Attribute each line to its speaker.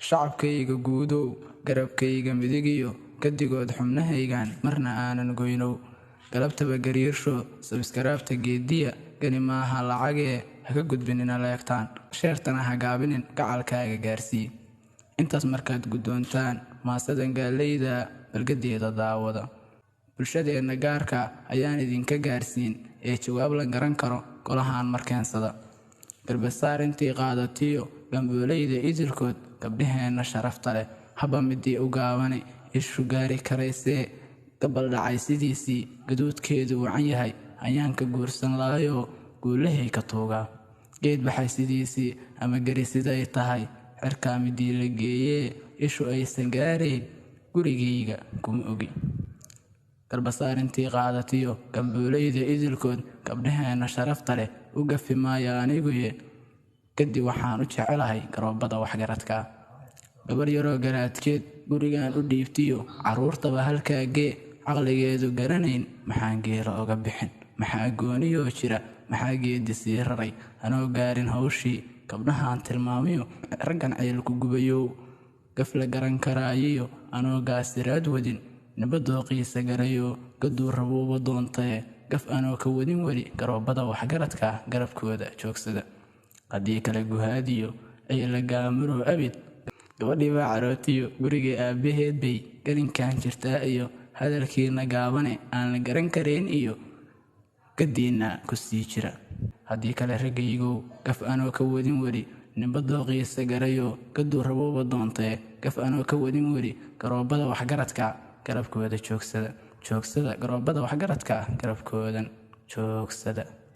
Speaker 1: shacabkayga guudow garabkayga midigiyo gadigood xubnahaygan marna aanan goynow galabtaba gariirsho sabskaraabta geediya gani maaha lacagee haka gudbinina leegtaan sheertana ha gaabinin gacalkaaga gaarsii intaas markaad guddoontaan maasadan gaaleyda balgadeeda daawada bulshadeenna gaarka ayaan idinka gaarsiin ee jawaab la garan karo golahaan markeensada garbasaar intii qaadatiyo gambooleyda idilkood gabdhaheenna sharafta leh haba midii u gaabani ishu gaari karaysee gabal dhacay sidiisii gaduudkeedu wacan yahay ayaanka guursan laayoo guulahay ka tuugaa geed baxay sidiisii ama gari siday tahay cirkaa midii la geeyee ishu aysan gaarayn gurigayga kuma ogi garbasaar intii qaadatiyo gambooleyda idilkood gabdhaheenna sharafta leh u gafi maayo aniguye kadib waxaan u jecelahay garoobada waxgaradka gabar yaroo garaadkeed gurigan u dhiibtiyo caruurtaba halkaagee caqligeedu garanayn maxaan geela oga bixin maxaa gooniyoo jira maxaa geedi sii raray anoo gaarin hawshii gabdhahaan tilmaamiyo raggan ceelku gubayow gaf la garan karaayiyo anoo gaasiraad wadin nabadooqiisa garayoo gaduu rabuuba doontae gaf anoo ka wadin weli garoobada waxgaradka garabkooda joogsada haddii kale guhaadiyo ciila gaamuroo abid gabadhii baa carootiyo gurigii aabbaheed bay garinkan jirtaa iyo hadalkiina gaabane aan la garan karayn iyo gadiina ku sii jira haddii kale raggaygow gaf anoo ka wadin weli nabadooqiisa garayoo gaduu rabuuba doontae gaf anoo ka wadin weli garoobada waxgaradka garabkooda joogsada garoobada waxgaradka garabkoodan joogsada.